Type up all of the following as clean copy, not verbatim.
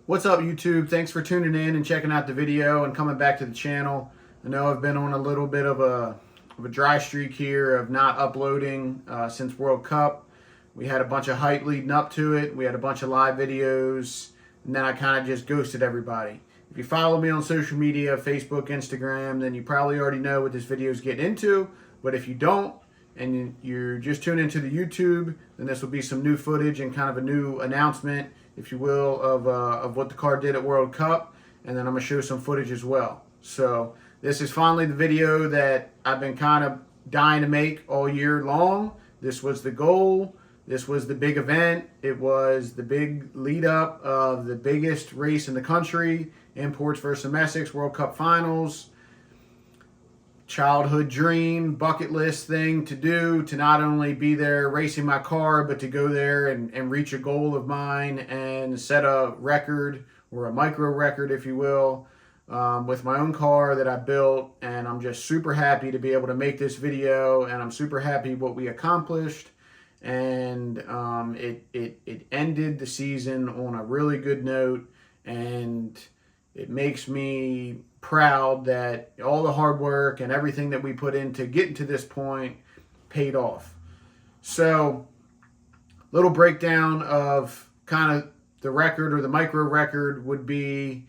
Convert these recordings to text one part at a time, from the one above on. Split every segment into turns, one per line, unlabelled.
What's up, YouTube? Thanks for tuning in and checking out the video and coming back to the channel. I know I've been on a little bit of a dry streak here of not uploading since World Cup. We had a bunch of hype leading up to it. We had a bunch of live videos, and then I kind of just ghosted everybody. If you follow me on social media, Facebook, Instagram, then you probably already know what this video is getting into. But if you don't, and you're just tuning into the YouTube, then this will be some new footage and kind of a new announcement, if you will, of what the car did at World Cup, and then I'm going to show some footage as well. So this is finally the video that I've been kind of dying to make all year long. This was the goal. This was the big event. It was the big lead up of the biggest race in the country, imports versus domestics, World Cup finals. Childhood dream, bucket list thing to do, to not only be there racing my car, but to go there and reach a goal of mine and set a record, or a micro record, if you will, with my own car that I built. And I'm just super happy to be able to make this video, and I'm super happy what we accomplished. And it ended the season on a really good note, and it makes me proud that all the hard work and everything that we put into getting to this point paid off. So, little breakdown of kind of the record, or the micro record, would be,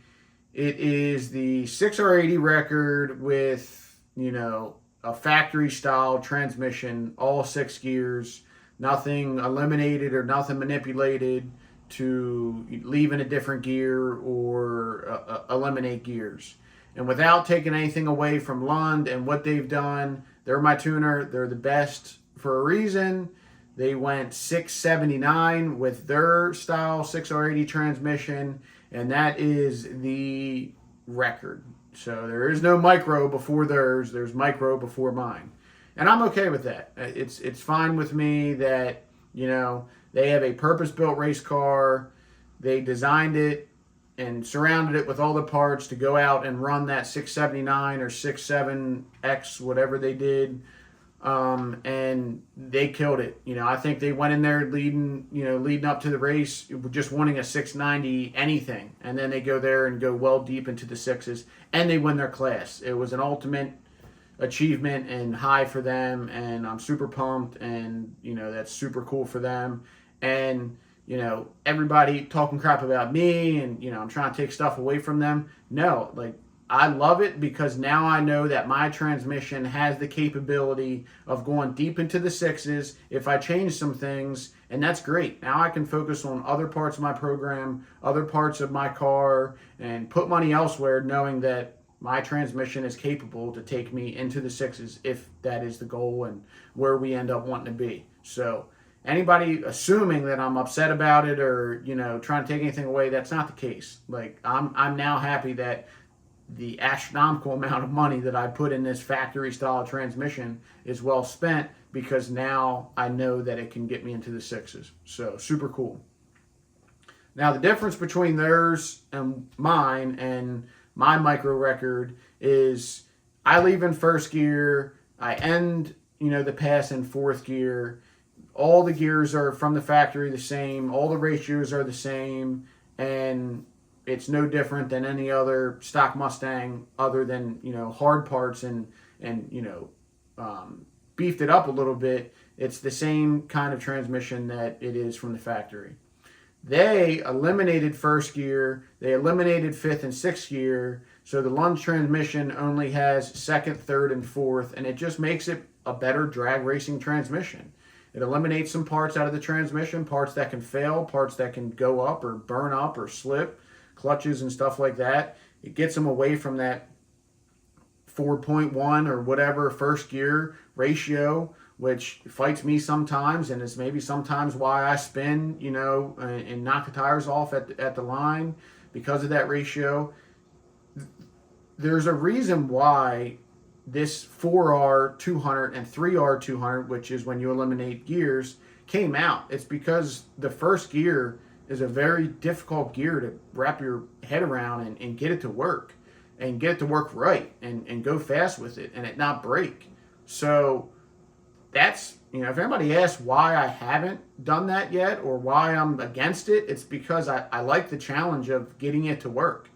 it is the 6R80 record with, a factory style transmission, all 6 gears, nothing eliminated or nothing manipulated to leave in a different gear or eliminate gears. And without taking anything away from Lund and what they've done, they're my tuner. They're the best for a reason. They went 679 with their style 6R80 transmission, and that is the record. So there is no micro before theirs. There's micro before mine. And I'm okay with that. It's fine with me that, they have a purpose-built race car. They designed it and surrounded it with all the parts to go out and run that 679 or 67X, whatever they did, and they killed it. I think they went in there leading up to the race, just wanting a 690 anything, and then they go there and go well deep into the sixes, and they win their class. It was an ultimate achievement and high for them, and I'm super pumped, and that's super cool for them. And everybody talking crap about me, and I'm trying to take stuff away from them. No, I love it, because now I know that my transmission has the capability of going deep into the sixes if I change some things, and that's great. Now I can focus on other parts of my program, other parts of my car, and put money elsewhere, knowing that my transmission is capable to take me into the sixes if that is the goal and where we end up wanting to be. So anybody assuming that I'm upset about it or trying to take anything away, that's not the case. I'm now happy that the astronomical amount of money that I put in this factory style transmission is well spent, because now I know that it can get me into the sixes. So super cool. Now the difference between theirs and mine and my micro record is, I leave in first gear, I end the pass in fourth gear. All the gears are from the factory the same, all the ratios are the same, and it's no different than any other stock Mustang, other than hard parts and beefed it up a little bit. It's the same kind of transmission that it is from the factory. They eliminated first gear, they eliminated fifth and sixth gear, so the Lund transmission only has second, third, and fourth, and it just makes it a better drag racing transmission. It eliminates some parts out of the transmission, parts that can fail, parts that can go up or burn up or slip, clutches and stuff like that. It gets them away from that 4.1 or whatever first gear ratio, which fights me sometimes, and is maybe sometimes why I spin, and knock the tires off at the line, because of that ratio. There's a reason why this 4R200 and 3R200, which is when you eliminate gears, came out. It's because the first gear is a very difficult gear to wrap your head around and get it to work, right, and go fast with it and it not break. So that's, if anybody asks why I haven't done that yet or why I'm against it, it's because I like the challenge of getting it to work.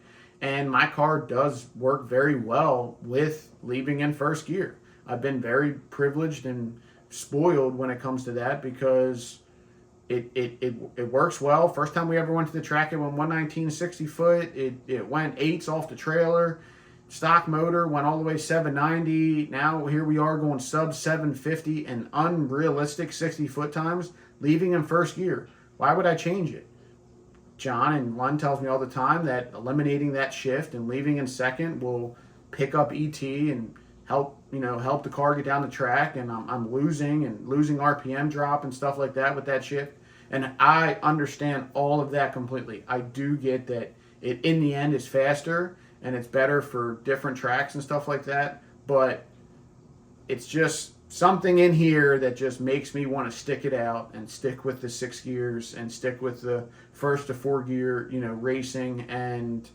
And my car does work very well with leaving in first gear. I've been very privileged and spoiled when it comes to that because it works well. First time we ever went to the track, it went 119 60 foot. It went 8s off the trailer. Stock motor went all the way 790. Now here we are going sub 750 and unrealistic 60 foot times, leaving in first gear. Why would I change it? John and Lund tells me all the time that eliminating that shift and leaving in second will pick up ET and help the car get down the track. And I'm losing RPM drop and stuff like that with that shift. And I understand all of that completely. I do get that it in the end is faster and it's better for different tracks and stuff like that. But it's just something in here that just makes me want to stick it out and stick with the 6 gears and stick with the 1st to 4 gear, racing. And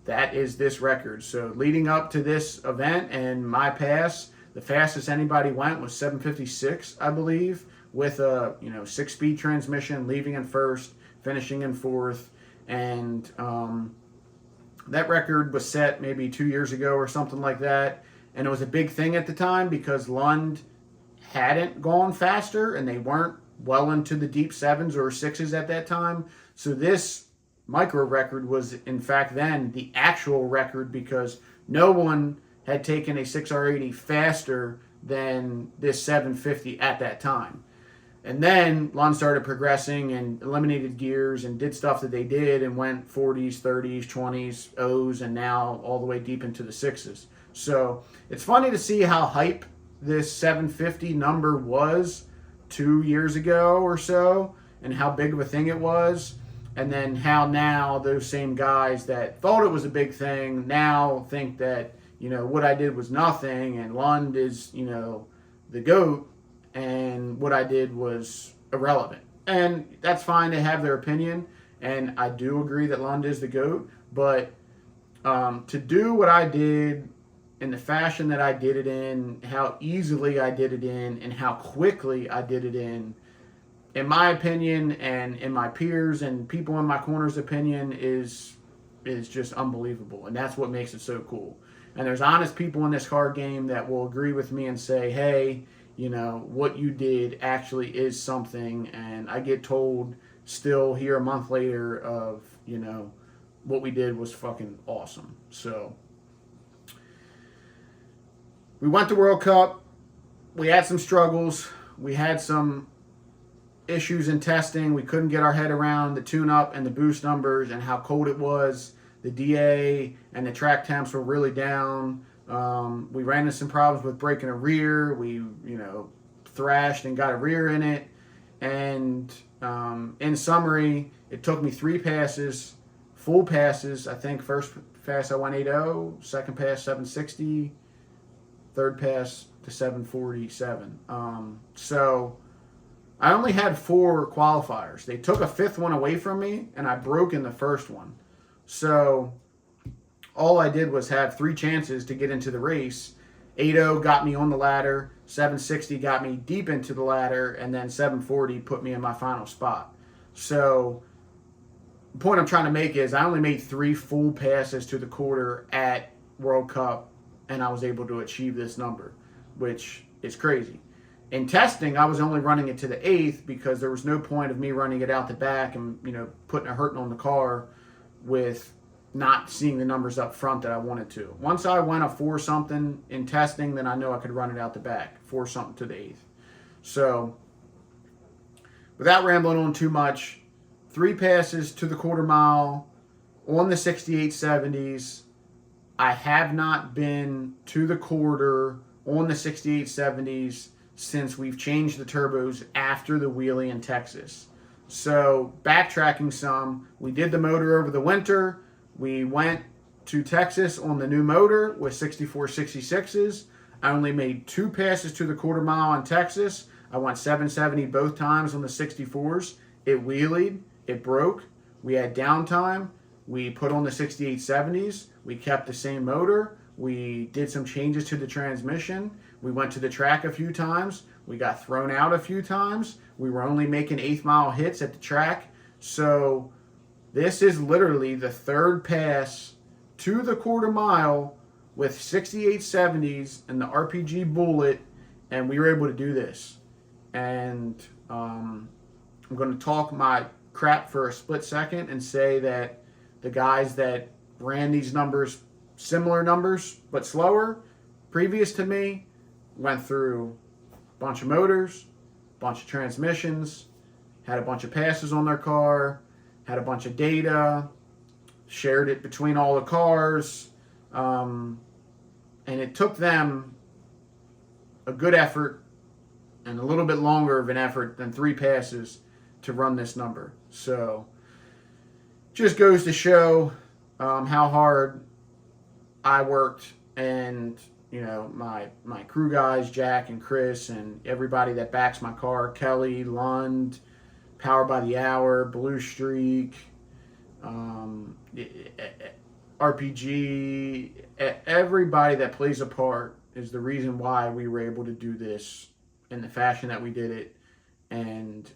that is this record. So leading up to this event and my pass, the fastest anybody went was 756, I believe, with a 6-speed transmission, leaving in first, finishing in fourth. And that record was set maybe 2 years ago or something like that. And it was a big thing at the time because Lund hadn't gone faster and they weren't well into the deep 7s or 6s at that time. So this micro record was, in fact, then the actual record because no one had taken a 6R80 faster than this 750 at that time. And then Lund started progressing and eliminated gears and did stuff that they did and went 40s, 30s, 20s, O's, and now all the way deep into the 6s. So it's funny to see how hype this 750 number was 2 years ago or so and how big of a thing it was. And then how now those same guys that thought it was a big thing now think that, what I did was nothing and Lund is, the GOAT and what I did was irrelevant. And that's fine, they have their opinion. And I do agree that Lund is the GOAT. But to do what I did in the fashion that I did it in, how easily I did it in, and how quickly I did it in my opinion, and in my peers and people in my corner's opinion, is just unbelievable. And that's what makes it so cool. And there's honest people in this car game that will agree with me and say, hey, what you did actually is something. And I get told still here a month later of, what we did was fucking awesome. So we went to World Cup. We had some struggles. We had some issues in testing. We couldn't get our head around the tune-up and the boost numbers and how cold it was. The DA and the track temps were really down. We ran into some problems with breaking a rear. We, thrashed and got a rear in it. And in summary, it took me 3 passes, full passes. I think first pass I went 8.0, second pass 760, third pass to 747. So I only had 4 qualifiers. They took a 5th one away from me, and I broke in the first one. So all I did was have 3 chances to get into the race. 8.0 got me on the ladder, 760 got me deep into the ladder, and then 740 put me in my final spot. So the point I'm trying to make is I only made 3 full passes to the quarter at World Cup, and I was able to achieve this number, which is crazy. In testing, I was only running it to the 8th because there was no point of me running it out the back and, putting a hurting on the car with not seeing the numbers up front that I wanted to. Once I went a 4-something in testing, then I know I could run it out the back, 4-something to the 8th. So without rambling on too much, 3 passes to the quarter mile on the 6870s. I have not been to the quarter on the 6870s since we've changed the turbos after the wheelie in Texas. So backtracking some, we did the motor over the winter. We went to Texas on the new motor with 6466s. I only made 2 passes to the quarter mile in Texas. I went 770 both times on the 64s. It wheelied, it broke. We had downtime. We put on the 6870s. We kept the same motor. We did some changes to the transmission. We went to the track a few times. We got thrown out a few times. We were only making 8th mile hits at the track. So this is literally the 3rd pass to the quarter mile with 6870s and the RPG Bullet, and we were able to do this. And I'm going to talk my crap for a split second and say that the guys that ran these numbers, similar numbers but slower, previous to me, went through a bunch of motors, a bunch of transmissions, had a bunch of passes on their car, had a bunch of data, shared it between all the cars, and it took them a good effort and a little bit longer of an effort than 3 passes to run this number. So just goes to show how hard I worked, and my crew guys, Jack and Chris, and everybody that backs my car, Kelly, Lund, Power by the Hour, Bluestreak, RPG, everybody that plays a part is the reason why we were able to do this in the fashion that we did it. And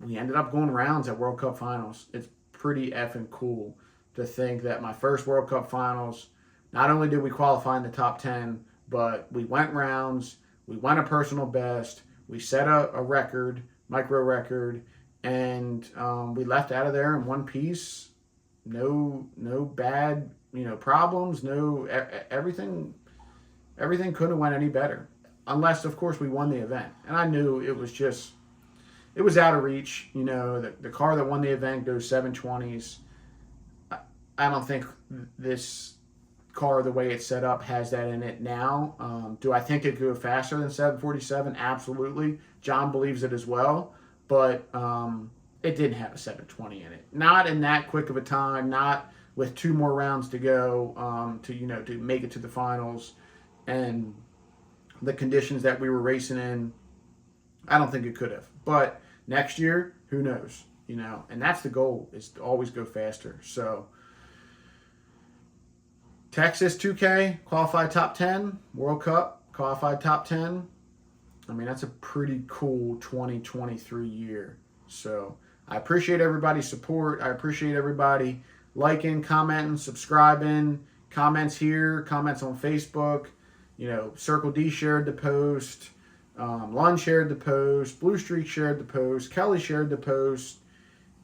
we ended up going rounds at World Cup finals. It's pretty effing cool to think that my first World Cup finals, not only did we qualify in the top 10, but we went rounds, we went a personal best, we set a record, micro record, and we left out of there in one piece. No bad problems. Everything couldn't have went any better, unless of course we won the event. And I knew it was out of reach. The car that won the event goes 720s. I don't think this car, the way it's set up, has that in it now. Do I think it could go faster than 747? Absolutely. John believes it as well, but it didn't have a 720 in it. Not in that quick of a time. Not with 2 more rounds to go to make it to the finals, and the conditions that we were racing in. I don't think it could have. But next year, who knows? And that's the goal, is to always go faster. So Texas 2K, qualified top 10. World Cup, qualified top 10. I mean, that's a pretty cool 2023 year. So I appreciate everybody's support. I appreciate everybody liking, commenting, subscribing, comments here, comments on Facebook. Circle D shared the post. Lund shared the post. Bluestreak shared the post. Kelly shared the post.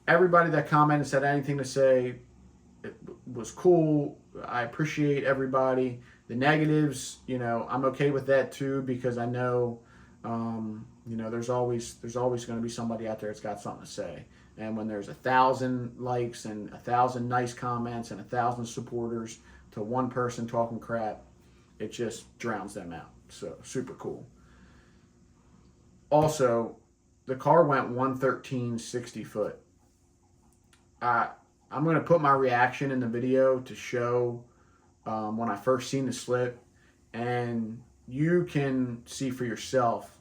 Everybody that commented said anything to say, it was cool. I appreciate everybody. The negatives, I'm okay with that too, because I know, there's always going to be somebody out there that's got something to say. And when there's 1,000 likes and 1,000 nice comments and 1,000 supporters to one person talking crap, it just drowns them out. So super cool. Also, the car went 113 60 foot. I'm going to put my reaction in the video to show when I first seen the slip, and you can see for yourself.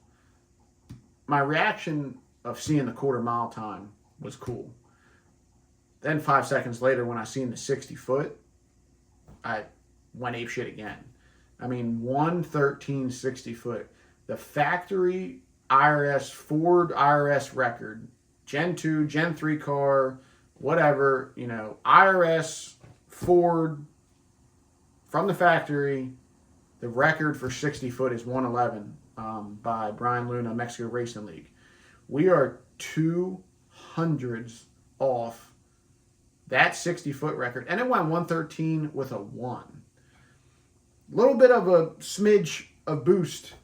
My reaction of seeing the quarter mile time was cool. Then 5 seconds later, when I seen the 60 foot, I went apeshit again. I mean, 113 60 foot. The factory Ford IRS record, Gen 2, Gen 3 car, whatever, IRS, Ford, from the factory, the record for 60 foot is 111 by Brian Luna, Mexico Racing League. We are 200s off that 60 foot record, and it went 113 with a 1. A little bit of a smidge of boost,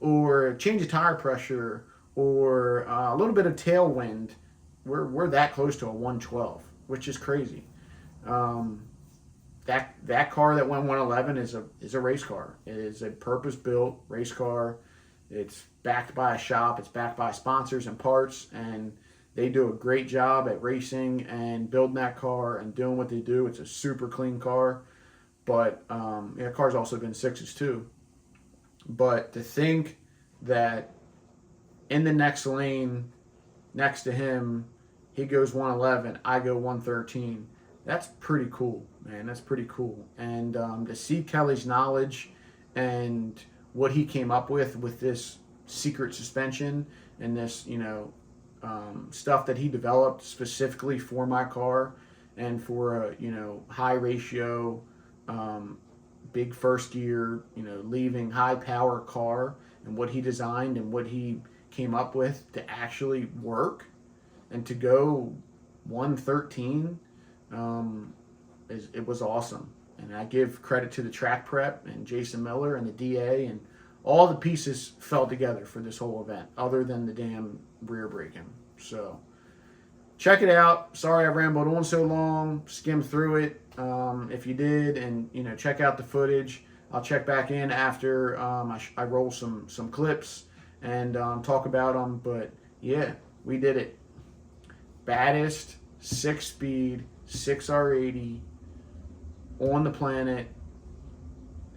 or change of tire pressure, or a little bit of tailwind. We're that close to a 112, which is crazy. That car that went 111 is a race car. It is a purpose-built race car. It's backed by a shop. It's backed by sponsors and parts, and they do a great job at racing and building that car and doing what they do. It's a super clean car, but the car's also been 6s too. But to think that in the next lane next to him, he goes 111, I go 113. That's pretty cool, man. That's pretty cool. And to see Kelly's knowledge and what he came up with this secret suspension and this, stuff that he developed specifically for my car and for a, high ratio, big first gear, leaving high power car, and what he designed and what he came up with to actually work and to go 113, it was awesome. And I give credit to the track prep and Jason Miller and the DA, and all the pieces fell together for this whole event, other than the damn rear braking. So check it out. Sorry I rambled on so long. Skim through it. If you did, and check out the footage. I'll check back in after I roll some clips and talk about them. But yeah, we did it. Baddest 6-speed 6R80 on the planet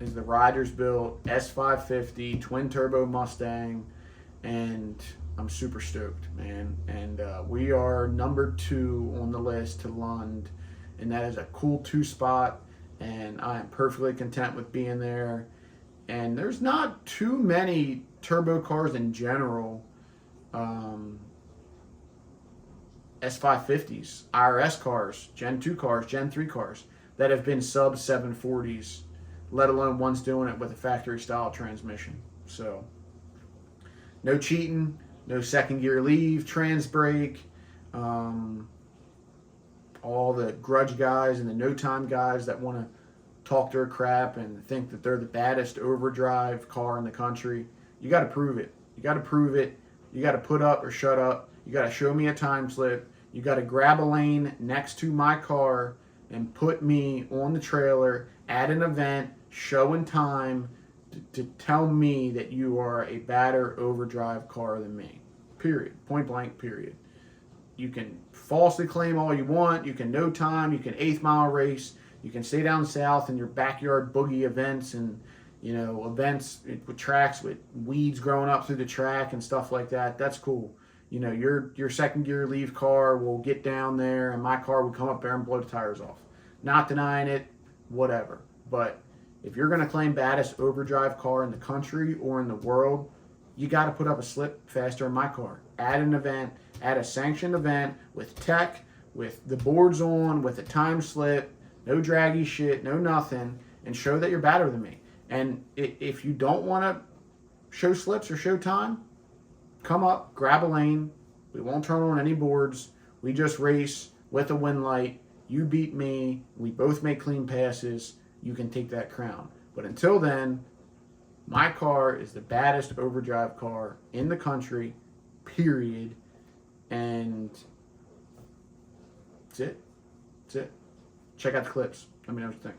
is the Riders built S550 twin turbo Mustang, and I'm super stoked, man. And we are number 2 on the list to Lund, and that is a cool 2-spot, and I am perfectly content with being there. And there's not too many turbo cars in general, S550s, IRS cars, Gen 2 cars, Gen 3 cars that have been sub 740s, let alone ones doing it with a factory style transmission. So no cheating, no second gear leave, trans brake, all the grudge guys and the no time guys that want to talk their crap and think that they're the baddest overdrive car in the country. You got to prove it. You got to prove it. You got to put up or shut up. You got to show me a time slip. You got to grab a lane next to my car and put me on the trailer at an event, showing time to tell me that you are a badder overdrive car than me. Period. Point blank, period. You can falsely claim all you want. You can no time. You can 8th mile race. You can stay down south in your backyard boogie events and, events with tracks with weeds growing up through the track and stuff like that. That's cool. Your second gear leave car will get down there and my car will come up there and blow the tires off. Not denying it, whatever. But if you're going to claim baddest overdrive car in the country or in the world, you got to put up a slip faster in my car. At an event, at a sanctioned event with tech, with the boards on, with a time slip, no draggy shit, no nothing, and show that you're badder than me. And if you don't want to show slips or show time, come up, grab a lane. We won't turn on any boards. We just race with a win light. You beat me. We both make clean passes. You can take that crown. But until then, my car is the baddest overdrive car in the country, period. And that's it. That's it. Check out the clips. Let me know what you think.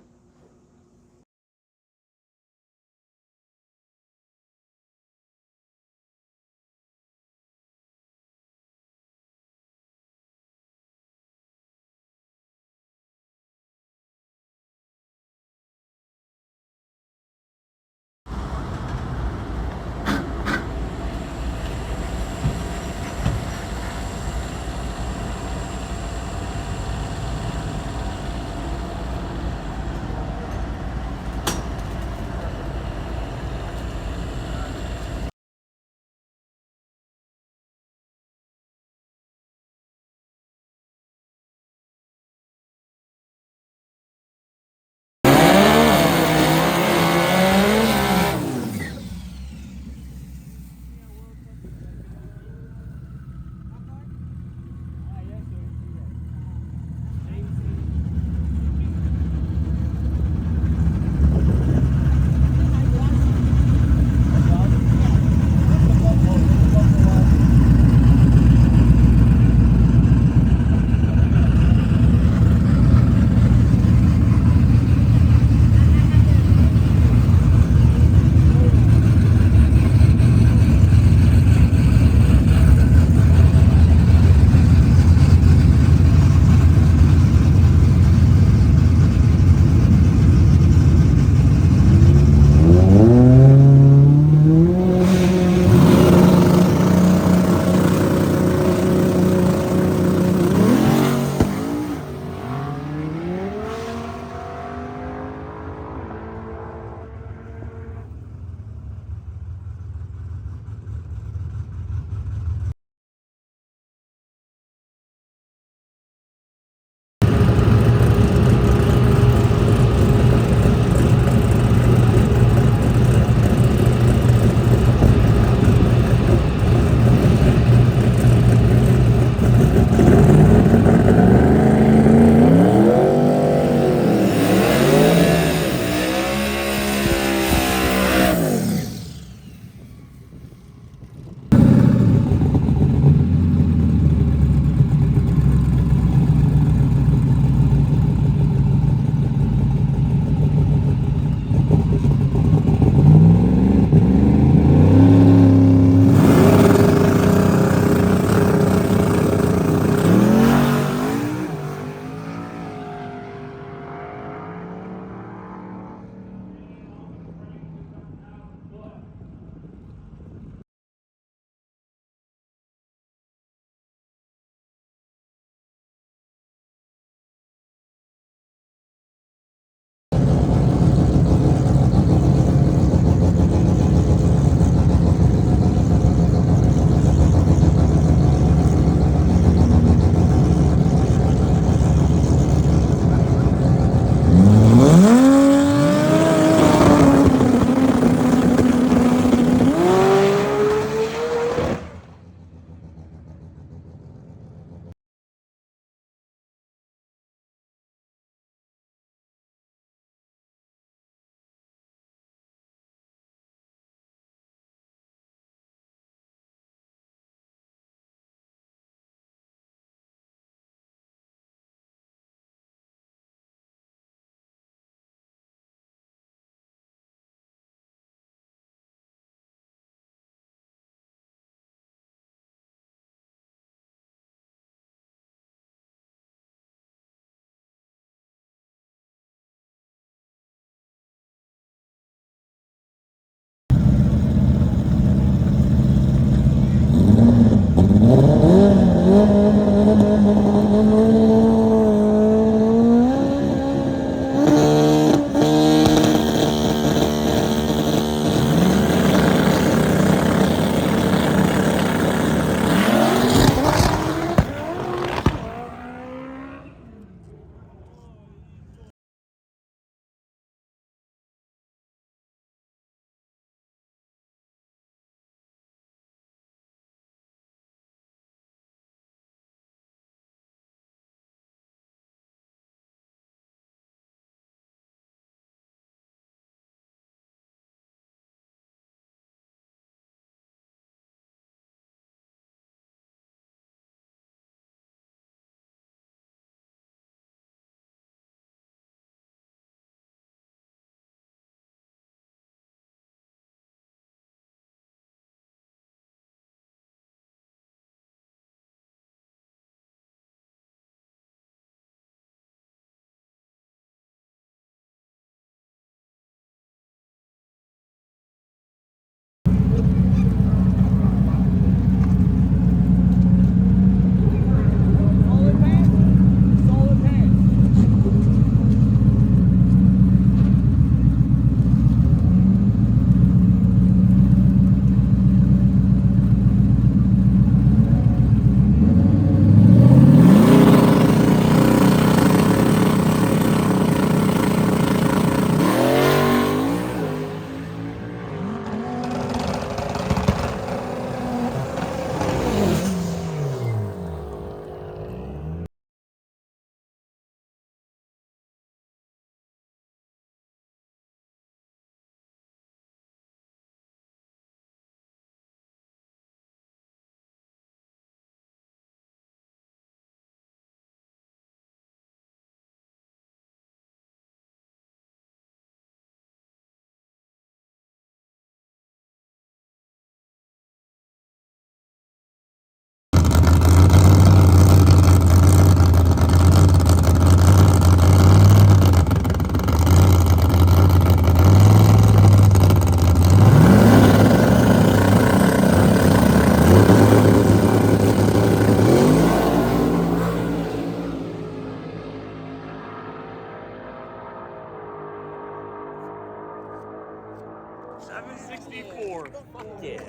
764. Fuck yeah.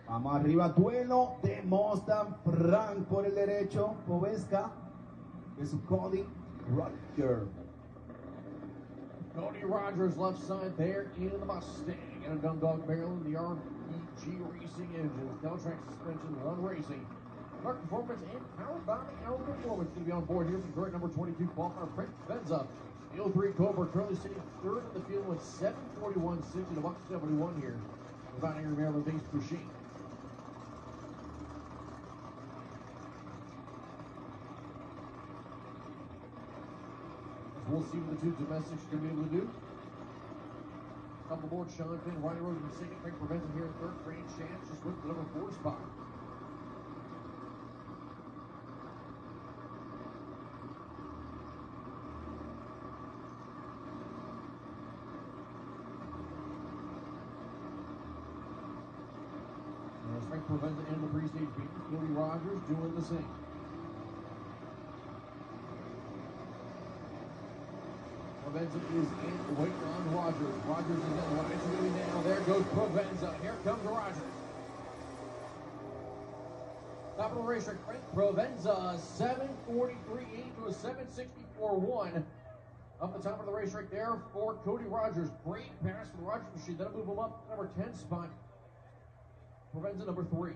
Vamos arriba, duelo de Mustang Frank por el derecho, Povesca, es Cody Roger.
Cody Rogers left side there in the Mustang and a Dundalk barrel in the RPG Racing engines. KellTrac suspension, Lund Racing. Dark Performance and powered by L Performance. Going to be on board here from correct number 22, qualifier Frank Venza. The 03 Cobra currently sitting third in the field with 7:41.60 to buck 71 here. Without any Maryland-based machine. We'll see what the two domestics are going to be able to do. Up aboard, Sean Finn, Riley Rose in second. Frank Prevention here in third. Grant Chance just with the number 4 spot. As Frank Prevention and the pre-stage beat, Cody Rogers doing the same. Provenza is in, waiting on Rogers. Rogers is in, Rogers moving now. There goes Provenza. Here comes Rogers. Top of the racetrack, Frank Provenza, 7:43.8 to a 7:64.1. Up the top of the racetrack there for Cody Rogers. Great pass for the Rogers machine. That'll move him up to number 10 spot. Provenza number 3.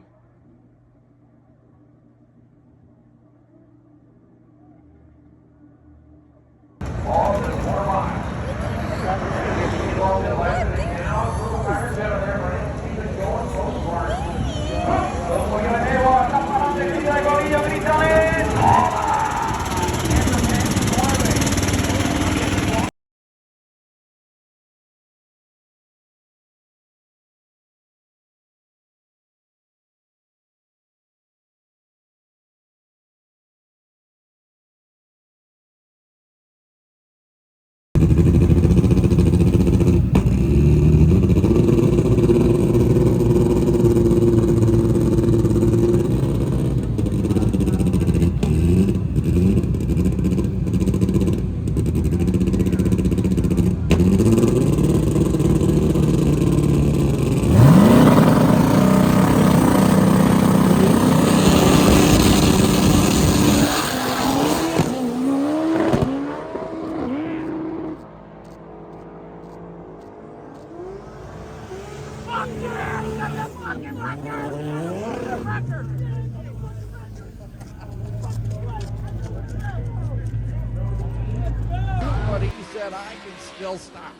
But he said, I can still stop.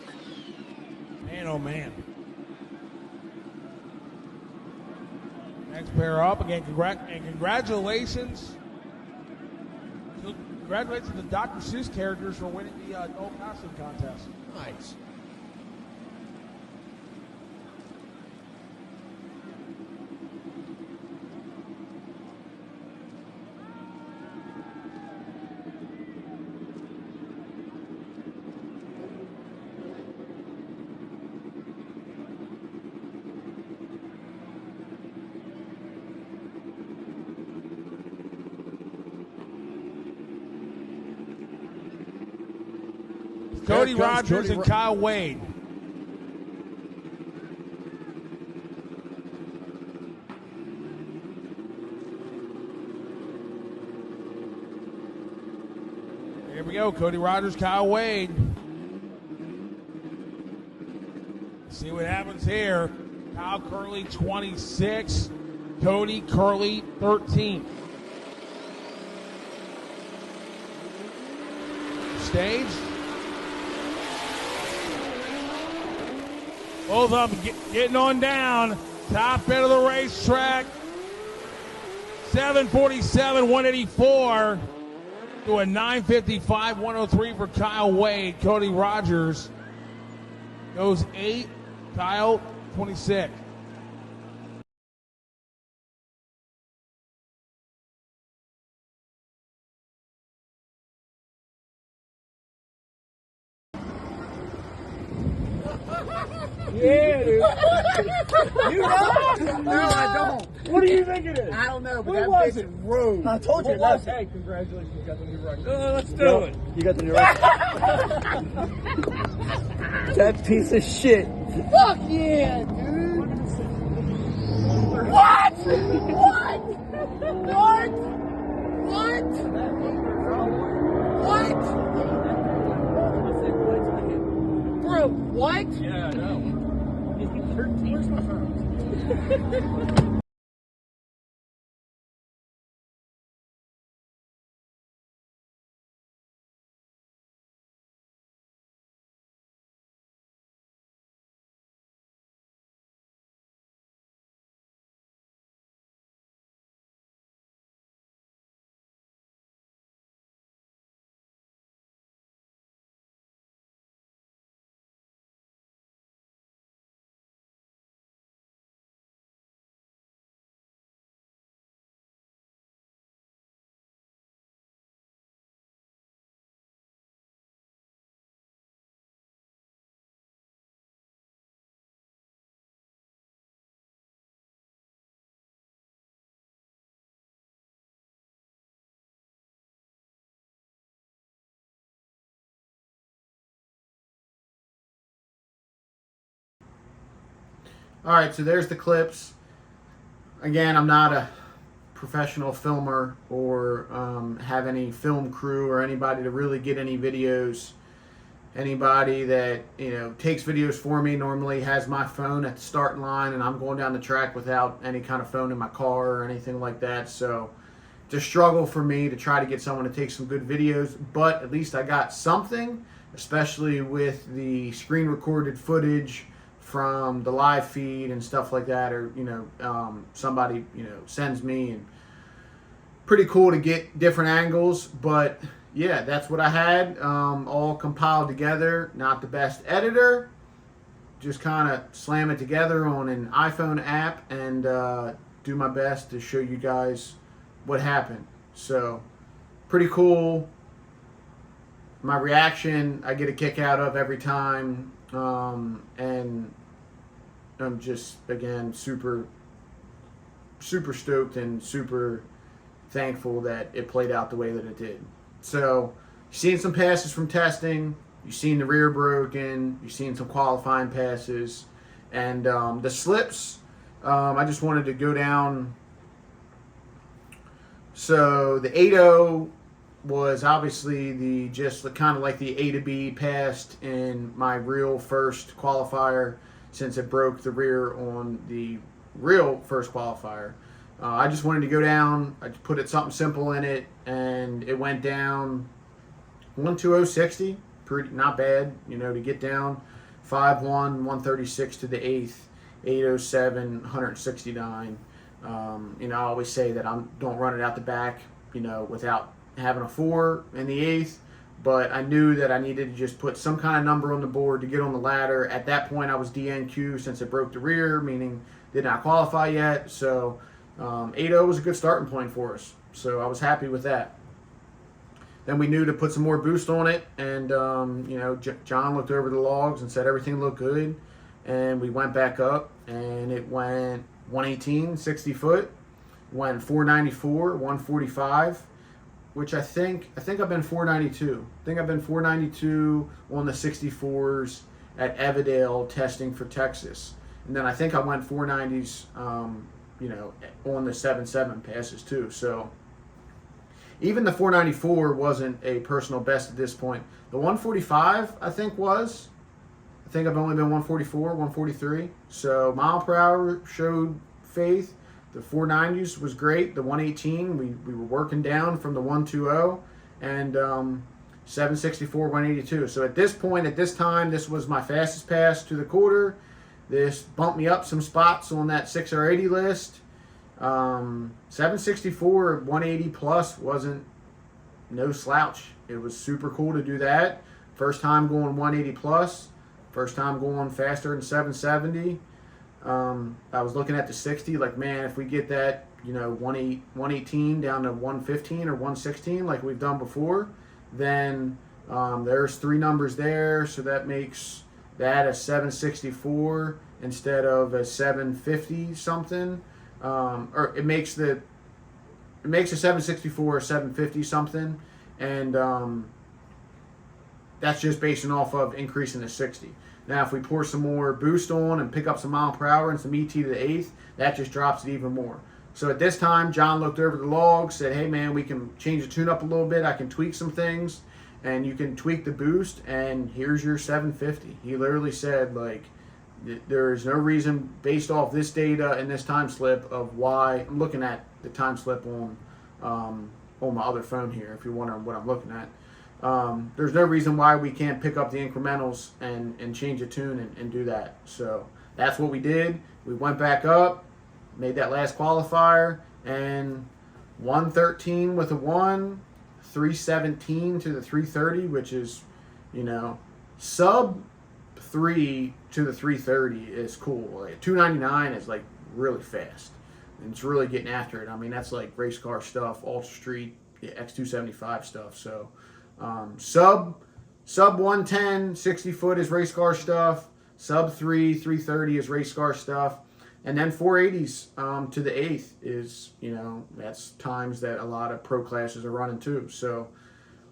Man, oh man. Next pair up again. Congratulations. Congratulations to Dr. Seuss characters for winning the adult costume contest.
Nice.
Cody Rogers and Kyle Wade. Here we go, Cody Rogers, Kyle Wade. See what happens here. Kyle Curley, 26. Cody Curley, 13. Stage. Both of them getting on down. Top end of the racetrack. 7:47, 184 to a 9:55, 103 for Kyle Wade. Cody Rogers goes 8. Kyle, 26.
Yeah, dude. You know? No, I don't. What do you think it is? I don't know, but that bitch is rude. I told you. Hey, congratulations, you got the new record. Let's do it. You got the new record. That piece of shit. Fuck yeah, dude. What? What? What? What? What? Bro, what? Yeah, I know. 13. Where's my phone?
All right, so there's the clips. Again, I'm not a professional filmer or have any film crew or anybody to really get any videos. Anybody that takes videos for me normally has my phone at the starting line, and I'm going down the track without any kind of phone in my car or anything like that. So it's a struggle for me to try to get someone to take some good videos, but at least I got something, especially with the screen recorded footage from the live feed and stuff like that, or somebody sends me, and pretty cool to get different angles. But yeah, that's what I had all compiled together. Not the best editor, just kind of slam it together on an iPhone app and do my best to show you guys what happened. So pretty cool. My reaction I get a kick out of every time, and I'm just, again, super stoked and super thankful that it played out the way that it did. So, you've seen some passes from testing, you've seen the rear broken, you've seen some qualifying passes, and the slips, I just wanted to go down. So, the 8.0 was obviously just kind of like the A to B passed in my real first qualifier, since it broke the rear on the real first qualifier. I just wanted to go down. I put something simple in it, and it went down 120.60. Pretty not bad, to get down 5.1, 136 to the 8th, 8.07, 169. I always say that I don't run it out the back, without having a 4 in the 8th. But I knew that I needed to just put some kind of number on the board to get on the ladder. At that point, I was DNQ since it broke the rear, meaning did not qualify yet. So 8.0 was a good starting point for us. So I was happy with that. Then we knew to put some more boost on it. And, John looked over the logs and said everything looked good. And we went back up, and it went 118, 60 foot. Went 494, 145. Which I think I've been 492. I think I've been 492 on the 64s at Evadale testing for Texas. And then I think I went 490s, on the 7.7 passes too. So even the 494 wasn't a personal best at this point. The 145, I think I've only been 144, 143. So mile per hour showed faith. The 490s was great. The 118, we were working down from the 120, and 764, 182. So at this point, at this time, this was my fastest pass to the quarter. This bumped me up some spots on that 6R80 list. 764, 180 plus wasn't no slouch. It was super cool to do that. First time going 180 plus. First time going faster than 770. I was looking at the 60, like, man, if we get that, 118 down to 115 or 116 like we've done before, then there's 3 numbers there, so that makes that a 764 instead of a 750 something, or it makes a 764 or 750 something, and that's just basing off of increasing to 60. Now, if we pour some more boost on and pick up some mile per hour and some ET to the 8th, that just drops it even more. So at this time, John looked over the log, said, hey man, we can change the tune up a little bit. I can tweak some things, and you can tweak the boost, and here's your 750. He literally said, like, there is no reason based off this data and this time slip of why. I'm looking at the time slip on my other phone here, if you're wondering what I'm looking at. There's no reason why we can't pick up the incrementals and change the tune and do that. So that's what we did. We went back up, made that last qualifier, and 113 with a 1, 317 to the 330, which is, you know, sub 3 to the 330 is cool. Like 299 is like really fast, and it's really getting after it. I mean, that's like race car stuff, Ultra Street, X275 stuff. So sub 110, 60 foot is race car stuff. Sub 330 is race car stuff. And then 480s to the 8th is, you know, that's times that a lot of pro classes are running too. So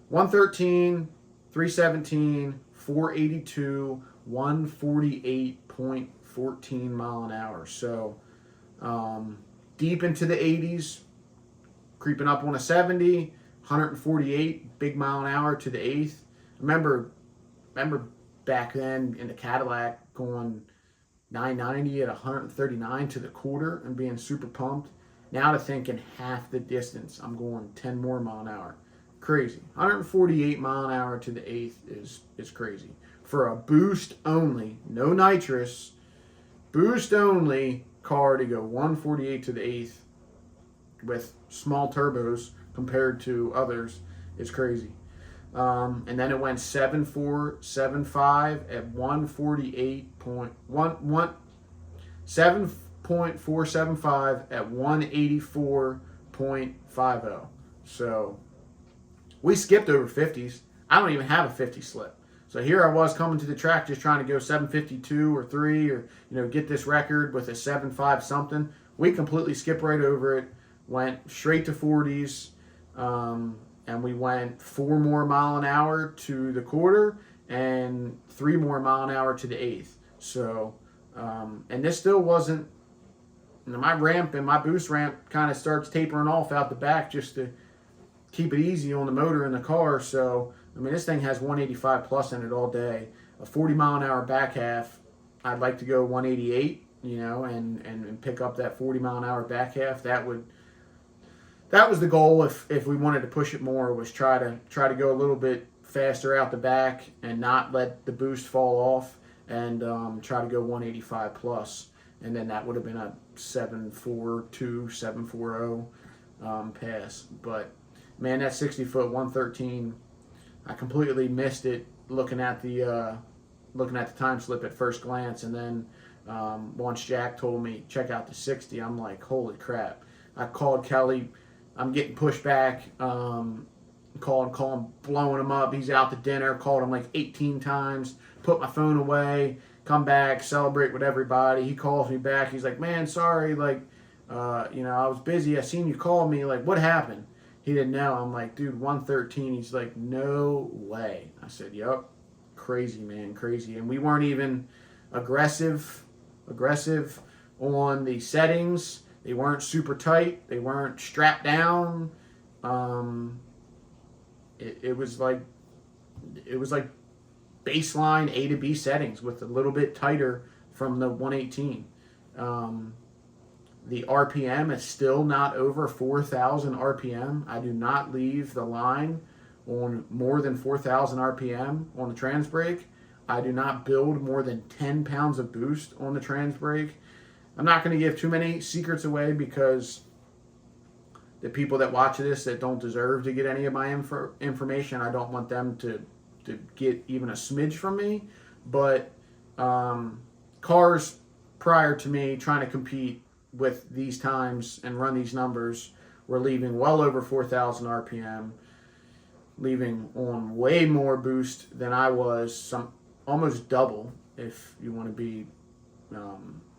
113, 317, 482, 148.14 mile an hour. So deep into the 80s, creeping up on a 70, 148 big mile an hour to the 8th. Remember back then in the Cadillac going 990 at 139 to the quarter and being super pumped. Now to thinking half the distance, I'm going 10 more mile an hour. Crazy. 148 mile an hour to the 8th is crazy. For a boost only, no nitrous, boost only car to go 148 to the 8th with small turbos compared to others is crazy. And then it went 7.475 at 7.475 at 184.50. So we skipped over 50s. I don't even have a 50 slip. So here I was coming to the track just trying to go 752 or 3 or, you know, get this record with a 7.5 something. We completely skipped right over it, went straight to 40s. And we went 4 more mile an hour to the quarter and 3 more mile an hour to the 8th. So, and this still wasn't, you know, my ramp and my boost ramp kind of starts tapering off out the back just to keep it easy on the motor in the car. So, I mean, this thing has 185 plus in it all day. A 40 mile an hour back half, I'd like to go 188, you know, and pick up that 40 mile an hour back half. That was the goal if we wanted to push it more, was try to go a little bit faster out the back and not let the boost fall off, and try to go 185 plus. And then that would have been a 742, 740 pass. But man, that 60 foot 113, I completely missed it looking at the time slip at first glance, and then once Jack told me check out the 60, I'm like, holy crap. I called Kelly. I'm getting pushed back, called him, blowing him up. He's out to dinner, called him like 18 times, put my phone away, come back, celebrate with everybody. He calls me back. He's like, man, sorry, like, you know, I was busy. I seen you call me. Like, what happened? He didn't know. I'm like, dude, 113. He's like, no way. I said, yep, crazy, man, crazy. And we weren't even aggressive on the settings. They weren't super tight. They weren't strapped down. It was like baseline A to B settings with a little bit tighter from the 118. The RPM is still not over 4,000 RPM. I do not leave the line on more than 4,000 RPM on the trans brake. I do not build more than 10 pounds of boost on the trans brake. I'm not going to give too many secrets away because the people that watch this that don't deserve to get any of my information, I don't want them to get even a smidge from me. But cars prior to me trying to compete with these times and run these numbers were leaving well over 4,000 RPM, leaving on way more boost than I was, almost double if you want to be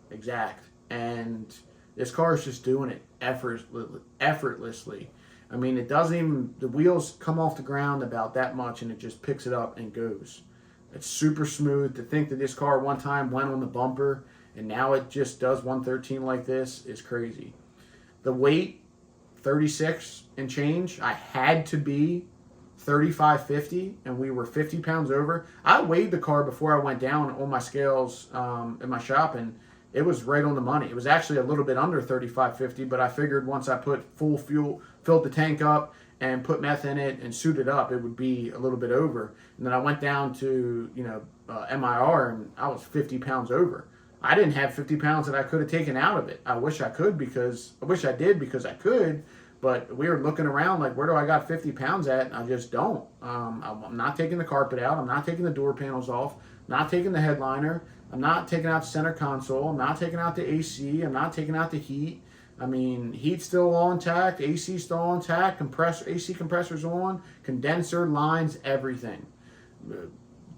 exact. And this car is just doing it effortlessly. I mean, it doesn't even, the wheels come off the ground about that much and it just picks it up and goes. It's super smooth. To think that this car one time went on the bumper and now it just does 113 like this is crazy. The weight, 36 and change. I had to be 35.50 and we were 50 pounds over. I weighed the car before I went down on my scales in my shop, and it was right on the money. It was actually a little bit under 35.50, but I figured once I put full fuel, filled the tank up and put meth in it and suited up, it would be a little bit over. And then I went down to, MIR and I was 50 pounds over. I didn't have 50 pounds that I could have taken out of it. I wish I did because I could, but we were looking around like, where do I got 50 pounds at? And I just don't. I'm not taking the carpet out. I'm not taking the door panels off. I'm not taking the headliner. I'm not taking out the center console. I'm not taking out the AC. I'm not taking out the heat. I mean, heat's still all intact. AC's still all intact. AC compressor's on. Condenser, lines, everything.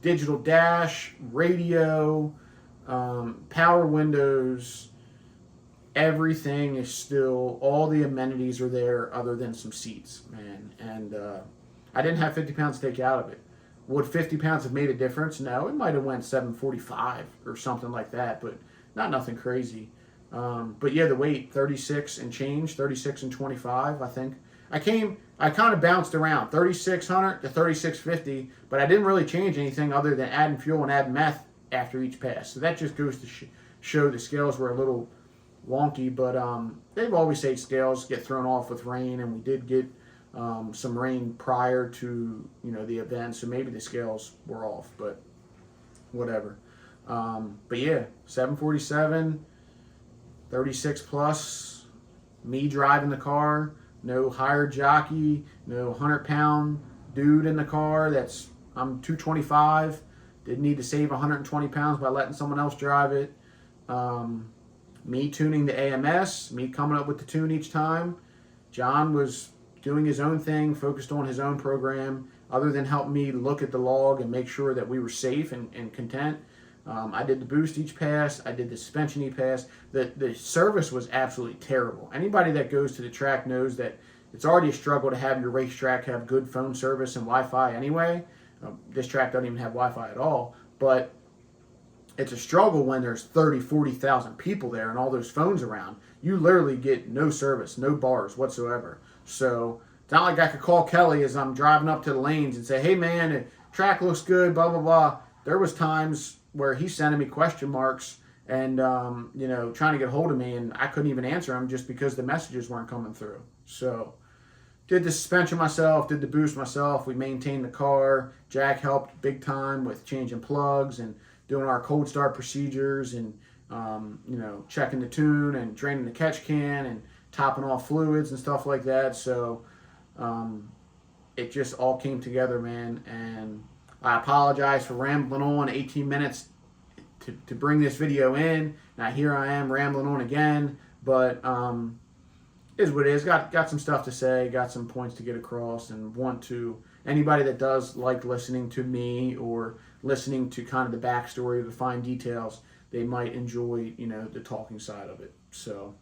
Digital dash, radio, power windows. Everything is still, all the amenities are there other than some seats, man. And I didn't have 50 pounds to take out of it. Would 50 pounds have made a difference? No, it might have went 745 or something like that, but not nothing crazy. But yeah, the weight, 36 and change, 36 and 25, I think. I kind of bounced around, 3,600 to 3,650, but I didn't really change anything other than adding fuel and adding meth after each pass. So that just goes to show the scales were a little wonky, but they've always said scales get thrown off with rain, and we did get some rain prior to the event, so maybe the scales were off, but whatever. But yeah, 747, 36 plus, me driving the car, no hired jockey, no 100-pound dude in the car. I'm 225. Didn't need to save 120 pounds by letting someone else drive it. Me tuning the AMS, me coming up with the tune each time. John was doing his own thing, focused on his own program, other than help me look at the log and make sure that we were safe and content. I did the boost each pass. I did the suspension each pass. The service was absolutely terrible. Anybody that goes to the track knows that it's already a struggle to have your racetrack have good phone service and Wi-Fi anyway. This track doesn't even have Wi-Fi at all, but it's a struggle when there's 30, 40,000 people there and all those phones around. You literally get no service, no bars whatsoever. So it's not like I could call Kelly as I'm driving up to the lanes and say, hey man, the track looks good, blah, blah, blah. There was times where he's sending me question marks and, trying to get hold of me, and I couldn't even answer them just because the messages weren't coming through. So did the suspension myself, did the boost myself. We maintained the car. Jack helped big time with changing plugs and doing our cold start procedures and, checking the tune and draining the catch can and topping off fluids and stuff like that. So it just all came together, man. And I apologize for rambling on 18 minutes to bring this video in. Now here I am rambling on again, but is what it is. Got some stuff to say, got some points to get across, and anybody that does like listening to me or listening to kind of the backstory or the fine details, they might enjoy, the talking side of it. So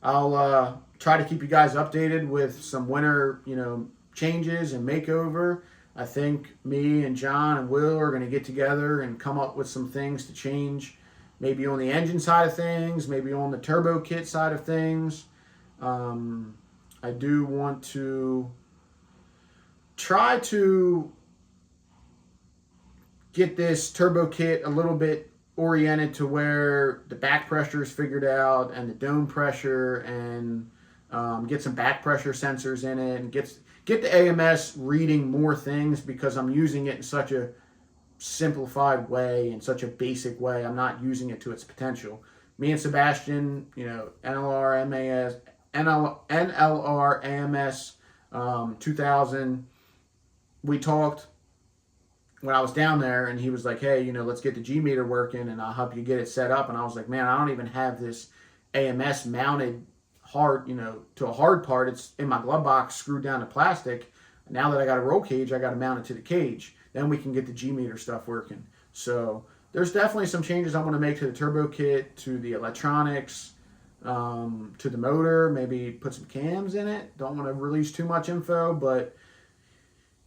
I'll try to keep you guys updated with some winter, changes and makeover. I think me and John and Will are going to get together and come up with some things to change, maybe on the engine side of things, maybe on the turbo kit side of things. I do want to try to get this turbo kit a little bit oriented to where the back pressure is figured out and the dome pressure, and get some back pressure sensors in it, and get the AMS reading more things, because I'm using it in such a simplified way, in such a basic way. I'm not using it to its potential. Me and Sebastian, NLR AMS 2000, we talked when I was down there, and he was like, hey, let's get the G meter working and I'll help you get it set up. And I was like, man, I don't even have this AMS mounted hard, to a hard part. It's in my glove box screwed down to plastic. Now that I got a roll cage, I got to mount it to the cage. Then we can get the G meter stuff working. So there's definitely some changes I want to make to the turbo kit, to the electronics, to the motor. Maybe put some cams in it. Don't want to release too much info, but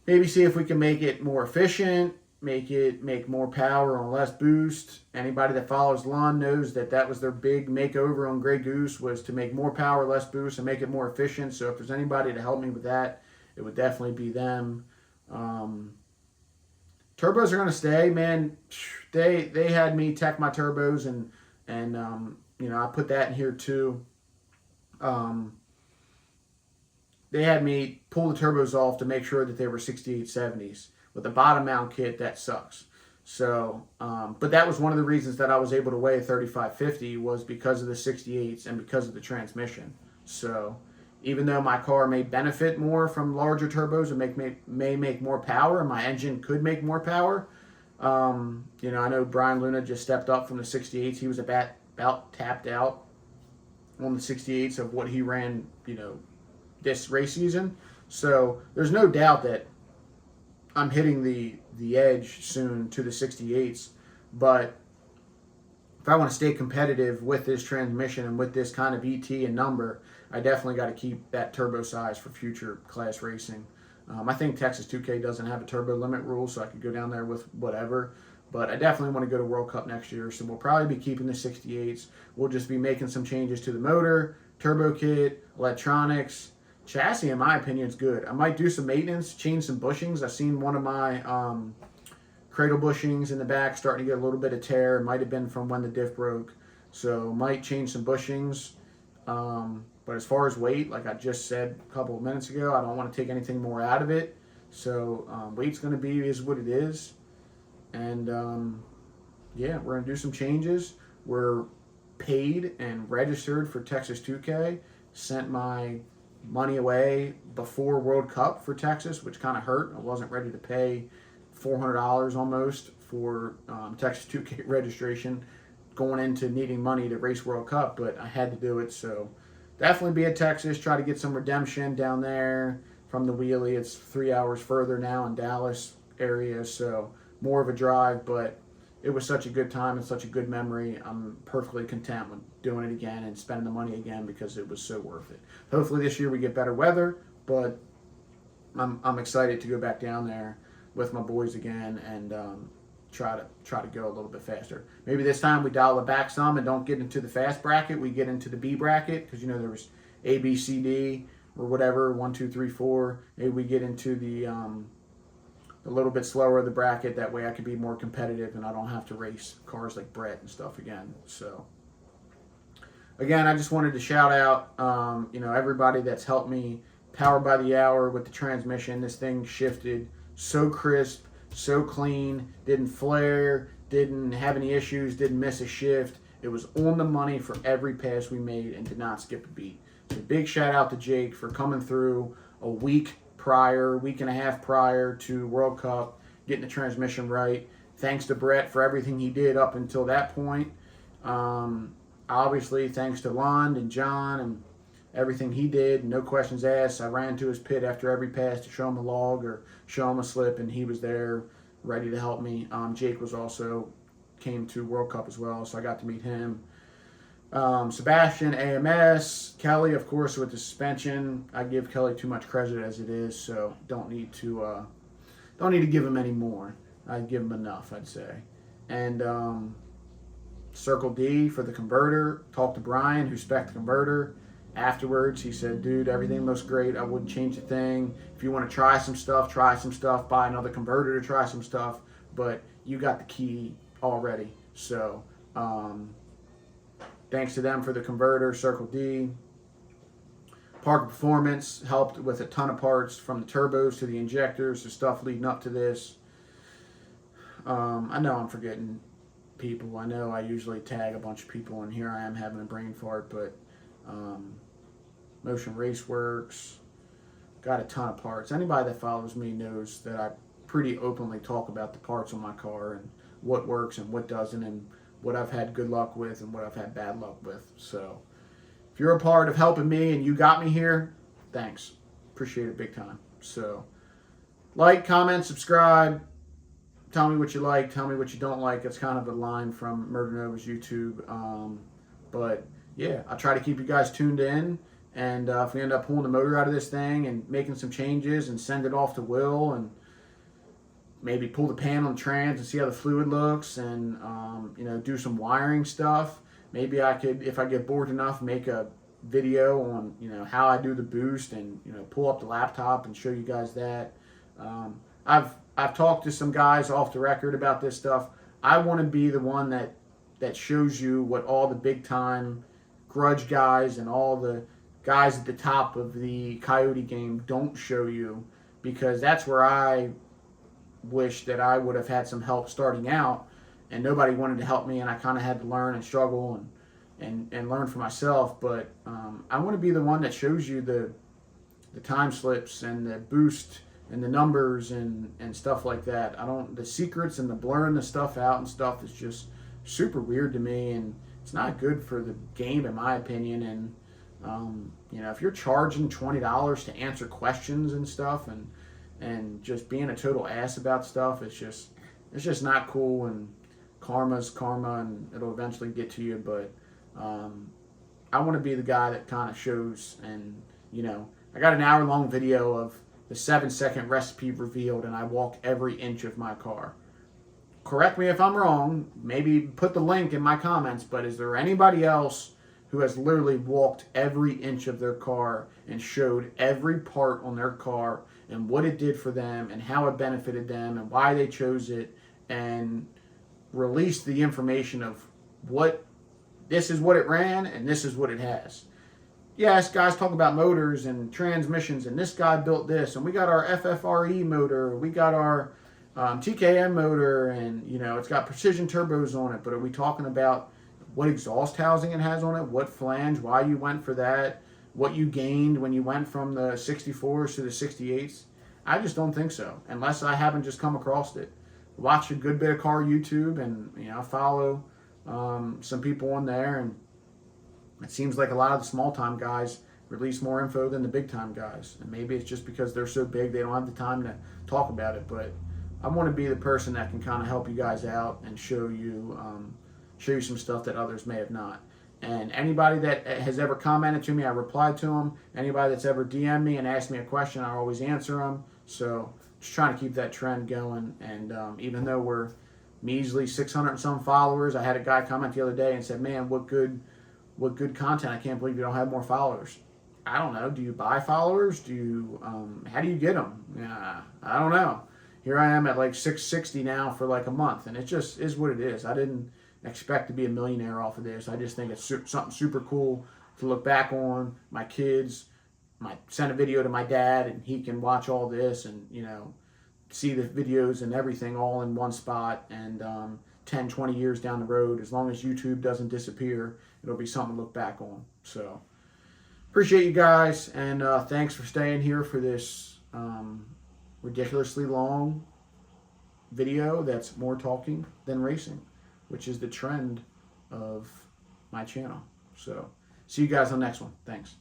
maybe see if we can make it more efficient, make more power on less boost. Anybody that follows Lund knows that that was their big makeover on Grey Goose, was to make more power, less boost, and make it more efficient. So if there's anybody to help me with that, it would definitely be them. Turbos are going to stay, man. They had me tech my turbos, and you know, I put that in here too. They had me pull the turbos off to make sure that they were 6870s. With the bottom mount kit, that sucks. So, but that was one of the reasons that I was able to weigh a 3550, was because of the 68s and because of the transmission. So, even though my car may benefit more from larger turbos and may make more power, and my engine could make more power, you know, I know Brian Luna just stepped up from the 68s. He was about tapped out on the 68s of what he ran, you know, this race season. So there's no doubt that I'm hitting the edge soon to the 68s. But if I want to stay competitive with this transmission and with this kind of ET and number, I definitely got to keep that turbo size for future class racing. I think Texas 2K doesn't have a turbo limit rule, so I could go down there with whatever. But I definitely want to go to World Cup next year, so we'll probably be keeping the 68s. We'll just be making some changes to the motor, turbo kit, electronics. Chassis, in my opinion, is good. I might do some maintenance, change some bushings. I've seen one of my cradle bushings in the back starting to get a little bit of tear. It might have been from when the diff broke. So might change some bushings. But as far as weight, like I just said a couple of minutes ago, I don't want to take anything more out of it. So weight's going to be is what it is. And yeah, we're going to do some changes. We're paid and registered for Texas 2K. Sent my money away before World Cup for Texas, which kind of hurt. I wasn't ready to pay $400 almost for Texas 2K registration going into needing money to race World Cup, but I had to do it. So definitely be at Texas, try to get some redemption down there from the wheelie. It's 3 hours further now in Dallas area, so more of a drive, but it was such a good time and such a good memory. I'm perfectly content with doing it again and spending the money again because it was so worth it. Hopefully this year we get better weather, but I'm excited to go back down there with my boys again and try to go a little bit faster. Maybe this time we dial it back some and don't get into the fast bracket. We get into the B bracket because, you know, there was A, B, C, D or whatever, 1, 2, 3, 4. Maybe we get into the a little bit slower of the bracket. That way I could be more competitive and I don't have to race cars like Brett and stuff again. So again, I just wanted to shout out, you know, everybody that's helped me power by the hour with the transmission. This thing shifted so crisp, so clean, didn't flare, didn't have any issues, didn't miss a shift. It was on the money for every pass we made and did not skip a beat. So big shout out to Jake for coming through a week and a half prior to World Cup, getting the transmission right. Thanks to Brett for everything he did up until that point. Obviously, thanks to Lund and John and everything he did, no questions asked. I ran to his pit after every pass to show him a log or show him a slip, and he was there ready to help me. Jake was also came to World Cup as well, so I got to meet him. Sebastian, AMS, Kelly, of course, with the suspension. I give Kelly too much credit as it is, so don't need to give him any more. I'd give him enough, I'd say. And Circle D for the converter. Talked to Brian, who spec'd the converter. Afterwards, he said, dude, everything looks great. I wouldn't change a thing. If you want to try some stuff, buy another converter to try some stuff. But you got the key already. So, thanks to them for the converter, Circle D. Parker Performance helped with a ton of parts from the turbos to the injectors, the stuff leading up to this. I know I'm forgetting people. I know I usually tag a bunch of people, and here I am having a brain fart, but Motion Raceworks, got a ton of parts. Anybody that follows me knows that I pretty openly talk about the parts on my car and what works and what doesn't, and what I've had good luck with and what I've had bad luck with. So if you're a part of helping me and you got me here, thanks. Appreciate it big time. So like, comment, subscribe, tell me what you like, tell me what you don't like. It's kind of a line from Murder Nova's YouTube. But yeah, I try to keep you guys tuned in. And if we end up pulling the motor out of this thing and making some changes and send it off to Will and maybe pull the pan on the trans and see how the fluid looks and, you know, do some wiring stuff. Maybe I could, if I get bored enough, make a video on, you know, how I do the boost and, you know, pull up the laptop and show you guys that. I've talked to some guys off the record about this stuff. I want to be the one that shows you what all the big time grudge guys and all the guys at the top of the Coyote game don't show you, because that's where I wish that I would have had some help starting out, and nobody wanted to help me, and I kind of had to learn and struggle and learn for myself. But I want to be the one that shows you the time slips and the boost and the numbers and stuff like that. The secrets and the blurring the stuff out and stuff is just super weird to me, and it's not good for the game in my opinion. And you know, if you're charging $20 to answer questions and stuff and just being a total ass about stuff, it's just not cool. And karma's karma, and it'll eventually get to you. But I want to be the guy that kind of shows. And you know, I got an hour-long video of the 7-second recipe revealed, and I walk every inch of my car. Correct me if I'm wrong. Maybe put the link in my comments. But is there anybody else who has literally walked every inch of their car and showed every part on their car and what it did for them and how it benefited them and why they chose it, and released the information of what this is what it ran and this is what it has? Yes, guys talk about motors and transmissions, and this guy built this, and we got our FFRE motor, we got our TKM motor, and you know, it's got precision turbos on it. But are we talking about what exhaust housing it has on it, what flange, why you went for that, what you gained when you went from the 64s to the 68s? I just don't think so, unless I haven't just come across it. Watch a good bit of car YouTube, and you know, follow some people on there, and it seems like a lot of the small time guys release more info than the big time guys. And maybe it's just because they're so big they don't have the time to talk about it. But I want to be the person that can kind of help you guys out and show you some stuff that others may have not. And anybody that has ever commented to me, I replied to them. Anybody that's ever DM'd me and asked me a question, I always answer them. So just trying to keep that trend going. And even though we're measly 600 and some followers, I had a guy comment the other day and said, man, what good content. I can't believe you don't have more followers. I don't know. Do you buy followers? Do you, how do you get them? I don't know. Here I am at like 660 now for like a month, and it just is what it is. I didn't expect to be a millionaire off of this. I just think it's something super cool to look back on. My kids might send a video to my dad, and he can watch all this and, you know, see the videos and everything all in one spot. And 10, 20 years down the road, as long as YouTube doesn't disappear, it'll be something to look back on. So appreciate you guys, and thanks for staying here for this ridiculously long video that's more talking than racing, which is the trend of my channel. So see you guys on the next one. Thanks.